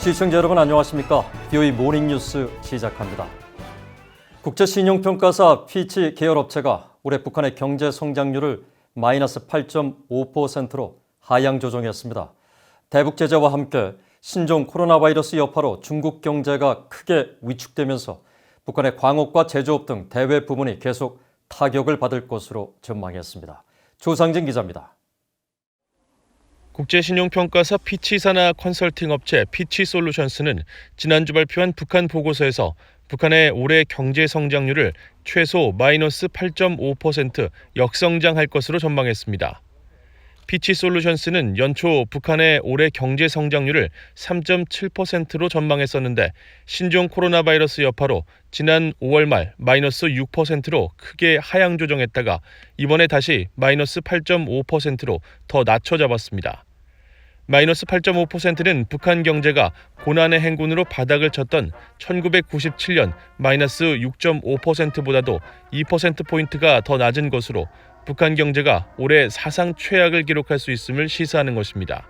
시청자 여러분 안녕하십니까? BOE 모닝뉴스 시작합니다. 국제신용평가사 피치 계열업체가 올해 북한의 경제 성장률을 마이너스 8.5%로 하향 조정했습니다. 대북 제재와 함께 신종 코로나 바이러스 여파로 중국 경제가 크게 위축되면서 북한의 광업과 제조업 등 대외 부문이 계속 타격을 받을 것으로 전망했습니다. 조상진 기자입니다. 국제신용평가사 피치산하 컨설팅 업체 피치솔루션스는 지난주 발표한 북한 보고서에서 북한의 올해 경제 성장률을 최소 마이너스 8.5% 역성장할 것으로 전망했습니다. 피치솔루션스는 연초 북한의 올해 경제 성장률을 3.7%로 전망했었는데 신종 코로나 바이러스 여파로 지난 5월 말 마이너스 6%로 크게 하향 조정했다가 이번에 다시 마이너스 8.5%로 더 낮춰 잡았습니다. 마이너스 8.5%는 북한 경제가 고난의 행군으로 바닥을 쳤던 1997년 마이너스 6.5%보다도 2%포인트가 더 낮은 것으로 북한 경제가 올해 사상 최악을 기록할 수 있음을 시사하는 것입니다.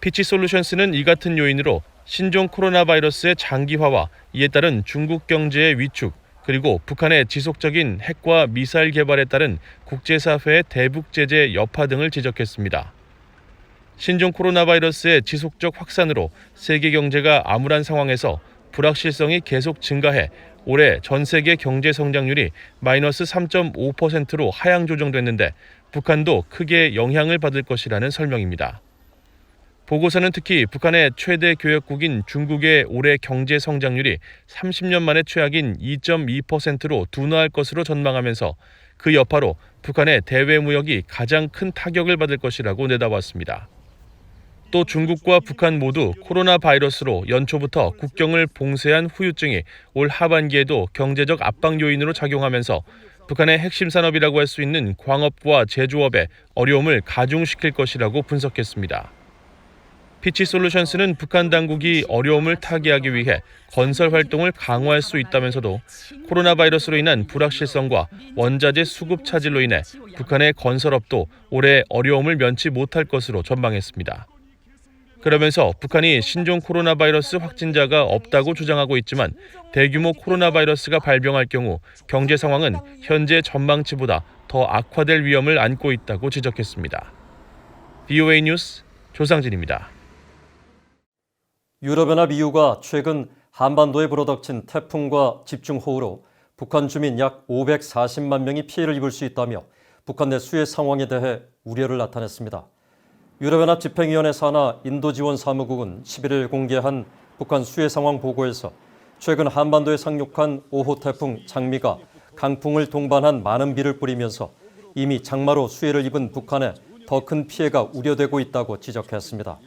피치솔루션스는 이 같은 요인으로 신종 코로나 바이러스의 장기화와 이에 따른 중국 경제의 위축, 그리고 북한의 지속적인 핵과 미사일 개발에 따른 국제사회의 대북 제재 여파 등을 지적했습니다. 신종 코로나 바이러스의 지속적 확산으로 세계 경제가 암울한 상황에서 불확실성이 계속 증가해 올해 전 세계 경제 성장률이 마이너스 3.5%로 하향 조정됐는데 북한도 크게 영향을 받을 것이라는 설명입니다. 보고서는 특히 북한의 최대 교역국인 중국의 올해 경제 성장률이 30년 만에 최악인 2.2%로 둔화할 것으로 전망하면서 그 여파로 북한의 대외 무역이 가장 큰 타격을 받을 것이라고 내다봤습니다. 또 중국과 북한 모두 코로나 바이러스로 연초부터 국경을 봉쇄한 후유증이 올 하반기에도 경제적 압박 요인으로 작용하면서 북한의 핵심 산업이라고 할 수 있는 광업과 제조업에 어려움을 가중시킬 것이라고 분석했습니다. 피치솔루션스는 북한 당국이 어려움을 타개하기 위해 건설 활동을 강화할 수 있다면서도 코로나 바이러스로 인한 불확실성과 원자재 수급 차질로 인해 북한의 건설업도 올해 어려움을 면치 못할 것으로 전망했습니다. 그러면서 북한이 신종 코로나 바이러스 확진자가 없다고 주장하고 있지만 대규모 코로나 바이러스가 발병할 경우 경제 상황은 현재 전망치보다 더 악화될 위험을 안고 있다고 지적했습니다. BOA 뉴스 조상진입니다. 유럽연합 EU가 최근 한반도에 불어닥친 태풍과 집중호우로 북한 주민 약 540만 명이 피해를 입을 수 있다며 북한 내 수해 상황에 대해 우려를 나타냈습니다. 유럽연합 집행위원회 산하 인도지원사무국은 11일 공개한 북한 수해 상황 보고에서 최근 한반도에 상륙한 5호 태풍 장미가 강풍을 동반한 많은 비를 뿌리면서 이미 장마로 수해를 입은 북한에 더 큰 피해가 우려되고 있다고 지적했습니다.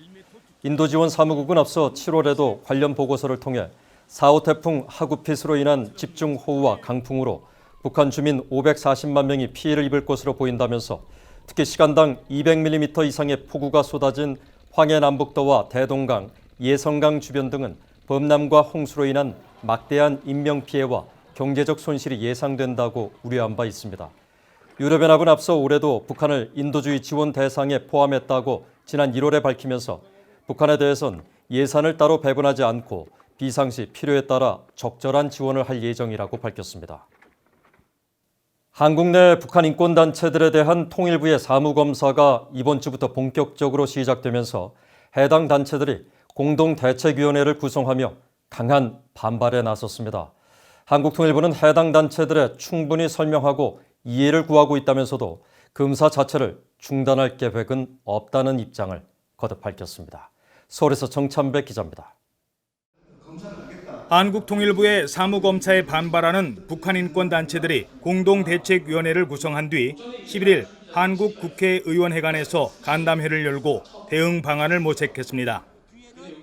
인도지원사무국은 앞서 7월에도 관련 보고서를 통해 4호 태풍 하구핏으로 인한 집중호우와 강풍으로 북한 주민 540만 명이 피해를 입을 것으로 보인다면서 특히 시간당 200mm 이상의 폭우가 쏟아진 황해남북도와 대동강, 예성강 주변 등은 범람과 홍수로 인한 막대한 인명피해와 경제적 손실이 예상된다고 우려한 바 있습니다. 유럽연합은 앞서 올해도 북한을 인도주의 지원 대상에 포함했다고 지난 1월에 밝히면서 북한에 대해선 예산을 따로 배분하지 않고 비상시 필요에 따라 적절한 지원을 할 예정이라고 밝혔습니다. 한국 내 북한 인권단체들에 대한 통일부의 사무검사가 이번 주부터 본격적으로 시작되면서 해당 단체들이 공동대책위원회를 구성하며 강한 반발에 나섰습니다. 한국통일부는 해당 단체들에 충분히 설명하고 이해를 구하고 있다면서도 검사 자체를 중단할 계획은 없다는 입장을 거듭 밝혔습니다. 서울에서 정찬배 기자입니다. 한국통일부의 사무검사에 반발하는 북한 인권단체들이 공동대책위원회를 구성한 뒤 11일 한국국회의원회관에서 간담회를 열고 대응 방안을 모색했습니다.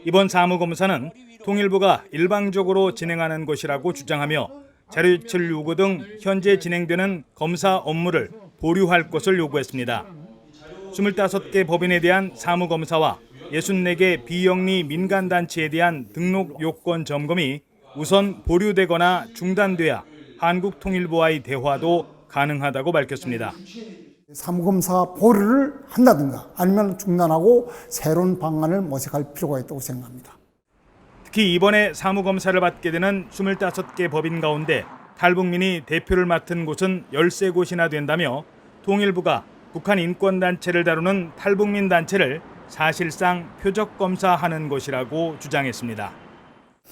이번 사무검사는 통일부가 일방적으로 진행하는 것이라고 주장하며 자료제출 요구 등 현재 진행되는 검사 업무를 보류할 것을 요구했습니다. 25개 법인에 대한 사무검사와 64개 비영리 민간단체에 대한 등록 요건 점검이 우선 보류되거나 중단돼야 한국통일부와의 대화도 가능하다고 밝혔습니다. 사무검사 보류를 한다든가 아니면 중단하고 새로운 방안을 모색할 필요가 있다고 생각합니다. 특히 이번에 사무검사를 받게 되는 25개 법인 가운데 탈북민이 대표를 맡은 곳은 13곳이나 된다며 통일부가 북한 인권단체를 다루는 탈북민 단체를 사실상 표적검사하는 것이라고 주장했습니다.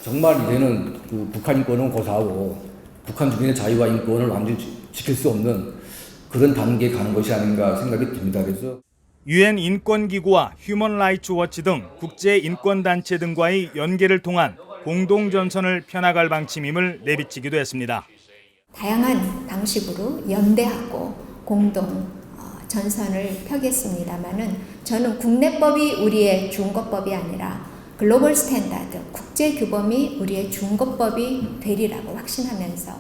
정말 이제는 북한 인권은 고사하고 북한 주민의 자유와 인권을 완전히 지킬 수 없는 그런 단계에 가는 것이 아닌가 생각이 듭니다. 그래서 유엔 인권기구와 휴먼 라이츠 워치 등 국제 인권단체 등과의 연계를 통한 공동전선을 펴나갈 방침임을 내비치기도 했습니다. 다양한 방식으로 연대하고 공동 전선을 펴겠습니다마는 저는 국내법이 우리의 중거법이 아니라 글로벌 스탠다드, 국제 규범이 우리의 중거법이 되리라고 확신하면서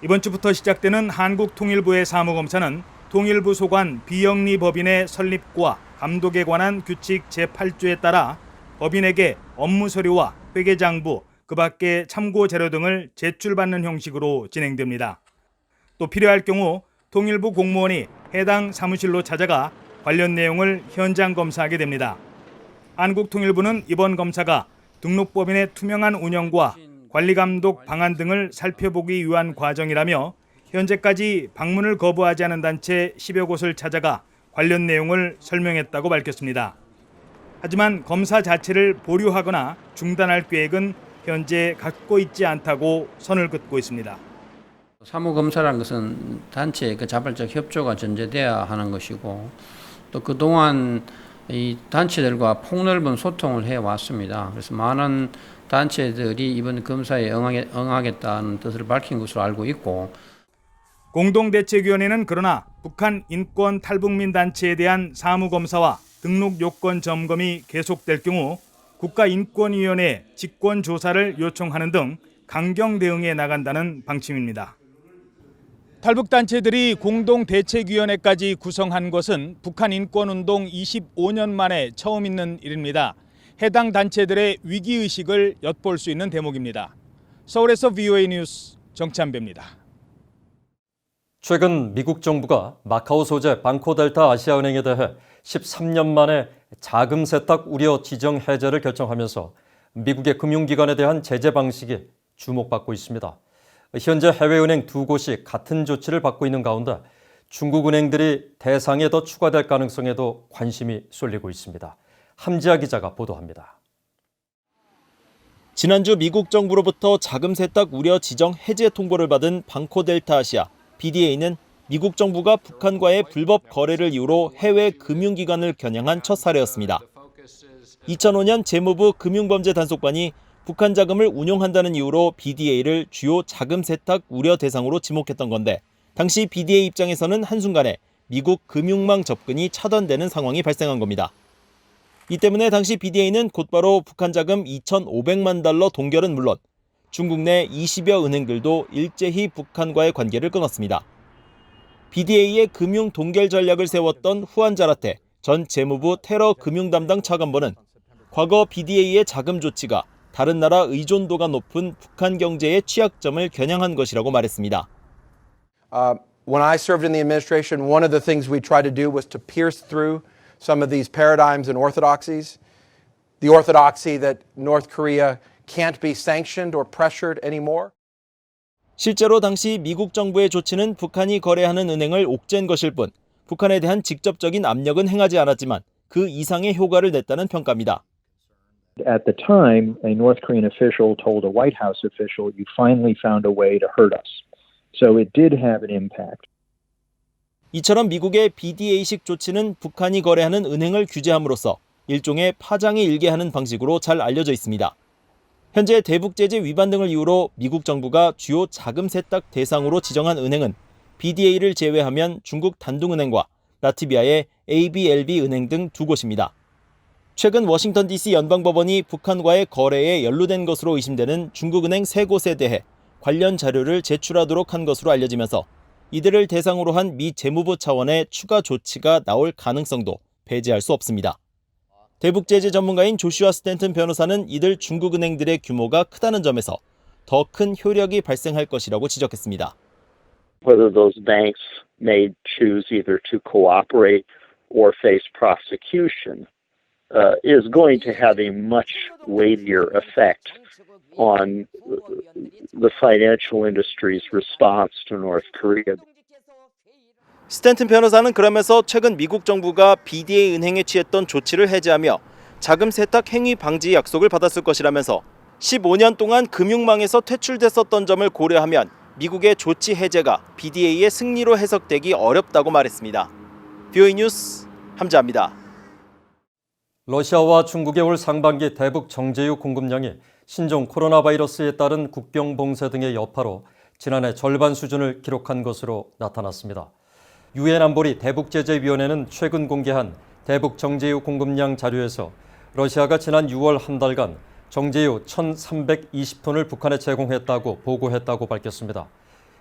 이번 주부터 시작되는 한국통일부의 사무검사는 통일부 소관 비영리 법인의 설립과 감독에 관한 규칙 제8조에 따라 법인에게 업무 서류와 회계장부, 그 밖의 참고 자료 등을 제출받는 형식으로 진행됩니다. 또 필요할 경우 통일부 공무원이 해당 사무실로 찾아가 관련 내용을 현장 검사하게 됩니다. 한국통일부는 이번 검사가 등록법인의 투명한 운영과 관리감독 방안 등을 살펴보기 위한 과정이라며 현재까지 방문을 거부하지 않은 단체 10여 곳을 찾아가 관련 내용을 설명했다고 밝혔습니다. 하지만 검사 자체를 보류하거나 중단할 계획은 현재 갖고 있지 않다고 선을 긋고 있습니다. 사무검사라는 것은 단체의 그 자발적 협조가 전제돼야 하는 것이고 또 그동안 이 단체들과 폭넓은 소통을 해왔습니다. 그래서 많은 단체들이 이번 검사에 응하겠다는 뜻을 밝힌 것으로 알고 있고 공동대책위원회는 그러나 북한 인권 탈북민 단체에 대한 사무검사와 등록 요건 점검이 계속될 경우 국가인권위원회 직권조사를 요청하는 등 강경 대응에 나간다는 방침입니다. 탈북단체들이 공동대책위원회까지 구성한 것은 북한 인권운동 25년 만에 처음 있는 일입니다. 해당 단체들의 위기의식을 엿볼 수 있는 대목입니다. 서울에서 VOA 뉴스 정찬배입니다. 최근 미국 정부가 마카오 소재 방코델타 아시아은행에 대해 13년 만에 자금 세탁 우려 지정 해제를 결정하면서 미국의 금융기관에 대한 제재 방식이 주목받고 있습니다. 현재 해외은행 두 곳이 같은 조치를 받고 있는 가운데 중국 은행들이 대상에 더 추가될 가능성에도 관심이 쏠리고 있습니다. 함지아 기자가 보도합니다. 지난주 미국 정부로부터 자금 세탁 우려 지정 해제 통보를 받은 방코델타 아시아 BDA는 미국 정부가 북한과의 불법 거래를 이유로 해외 금융기관을 겨냥한 첫 사례였습니다. 2005년 재무부 금융범죄단속반이 북한 자금을 운용한다는 이유로 BDA를 주요 자금 세탁 우려 대상으로 지목했던 건데 당시 BDA 입장에서는 한순간에 미국 금융망 접근이 차단되는 상황이 발생한 겁니다. 이 때문에 당시 BDA는 곧바로 북한 자금 2,500만 달러 동결은 물론 중국 내 20여 은행들도 일제히 북한과의 관계를 끊었습니다. BDA의 금융 동결 전략을 세웠던 후안 자라테 전 재무부 테러 금융 담당 차관보는 과거 BDA의 자금 조치가 다른 나라 의존도가 높은 북한 경제의 취약점을 겨냥한 것이라고 말했습니다. When I served in the administration, one of the things we tried to do was to pierce through some of these paradigms and orthodoxies. The orthodoxy that North Korea can't be sanctioned or pressured anymore. 실제로 당시 미국 정부의 조치는 북한이 거래하는 은행을 옥죄는 것일 뿐 북한에 대한 직접적인 압력은 행하지 않았지만 그 이상의 효과를 냈다는 평가입니다. At the time, a North Korean official told a White House official, "You finally found a way to hurt us." So it did have an impact. 이처럼 미국의 BDA식 조치는 북한이 거래하는 은행을 규제함으로써 일종의 파장이 일게 하는 방식으로 잘 알려져 있습니다. 현재 대북제재 위반 등을 이유로 미국 정부가 주요 자금 세탁 대상으로 지정한 은행은 BDA를 제외하면 중국 단둥은행과 라트비아의 ABLB 은행 등 두 곳입니다. 최근 워싱턴 DC 연방법원이 북한과의 거래에 연루된 것으로 의심되는 중국은행 세 곳에 대해 관련 자료를 제출하도록 한 것으로 알려지면서 이들을 대상으로 한 미 재무부 차원의 추가 조치가 나올 가능성도 배제할 수 없습니다. 대북제재 전문가인 조슈아 스탠튼 변호사는 이들 중국은행들의 규모가 크다는 점에서 더 큰 효력이 발생할 것이라고 지적했습니다. Whether those banks may choose either to cooperate or face prosecution is going to have a much weightier effect on the financial industry's response to North Korea. 스탠튼 변호사는 그러면서 최근 미국 정부가 BDA 은행에 취했던 조치를 해제하며 자금 세탁 행위 방지 약속을 받았을 것이라면서 15년 동안 금융망에서 퇴출됐었던 점을 고려하면 미국의 조치 해제가 BDA의 승리로 해석되기 어렵다고 말했습니다. VOA 뉴스 함자입니다. 러시아와 중국의 올 상반기 대북 정제유 공급량이 신종 코로나 바이러스에 따른 국경 봉쇄 등의 여파로 지난해 절반 수준을 기록한 것으로 나타났습니다. 유엔 안보리 대북제재위원회는 최근 공개한 대북 정제유 공급량 자료에서 러시아가 지난 6월 한 달간 정제유 1,320톤을 북한에 제공했다고 보고했다고 밝혔습니다.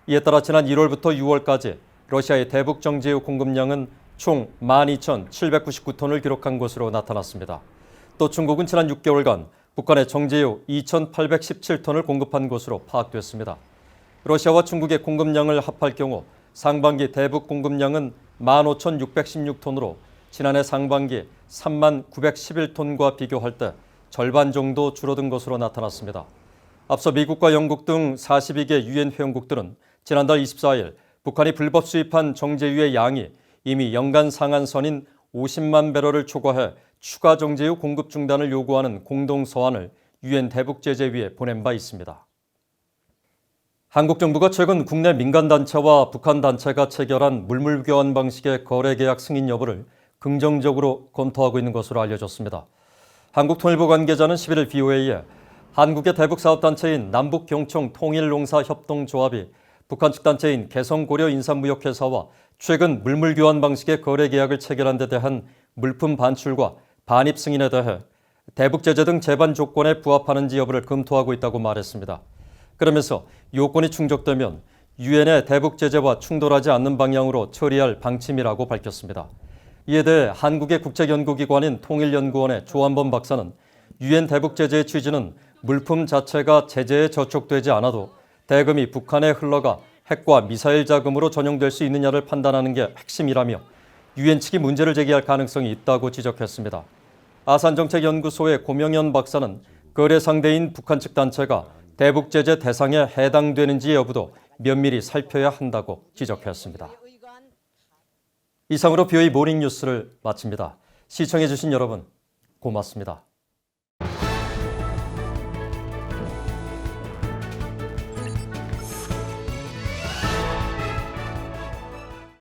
이에 따라 지난 1월부터 6월까지 러시아의 대북 정제유 공급량은 총 12,799톤을 기록한 것으로 나타났습니다. 또 중국은 지난 6개월간 북한에 정제유 2,817톤을 공급한 것으로 파악됐습니다. 러시아와 중국의 공급량을 합할 경우 상반기 대북 공급량은 15,616톤으로 지난해 상반기 39,911톤과 비교할 때 절반 정도 줄어든 것으로 나타났습니다. 앞서 미국과 영국 등 42개 유엔 회원국들은 지난달 24일 북한이 불법 수입한 정제유의 양이 이미 연간 상한선인 50만 배럴을 초과해 추가 정제유 공급 중단을 요구하는 공동 서한을 유엔 대북제재위에 보낸 바 있습니다. 한국 정부가 최근 국내 민간단체와 북한 단체가 체결한 물물 교환 방식의 거래 계약 승인 여부를 긍정적으로 검토하고 있는 것으로 알려졌습니다. 한국통일부 관계자는 11일 BOA에 한국의 대북 사업단체인 남북경청 통일농사협동조합이 북한 측 단체인 개성고려인삼무역회사와 최근 물물 교환 방식의 거래 계약을 체결한 데 대한 물품 반출과 반입 승인에 대해 대북 제재 등 제반 조건에 부합하는지 여부를 검토하고 있다고 말했습니다. 그러면서 요건이 충족되면 유엔의 대북 제재와 충돌하지 않는 방향으로 처리할 방침이라고 밝혔습니다. 이에 대해 한국의 국책연구기관인 통일연구원의 조한범 박사는 유엔 대북 제재의 취지는 물품 자체가 제재에 저촉되지 않아도 대금이 북한에 흘러가 핵과 미사일 자금으로 전용될 수 있느냐를 판단하는 게 핵심이라며 유엔 측이 문제를 제기할 가능성이 있다고 지적했습니다. 아산정책연구소의 고명현 박사는 거래 상대인 북한 측 단체가 대북 제재 대상에 해당되는지 여부도 면밀히 살펴야 한다고 지적했습니다. 이상으로 BOA 모닝뉴스를 마칩니다. 시청해 주신 여러분 고맙습니다.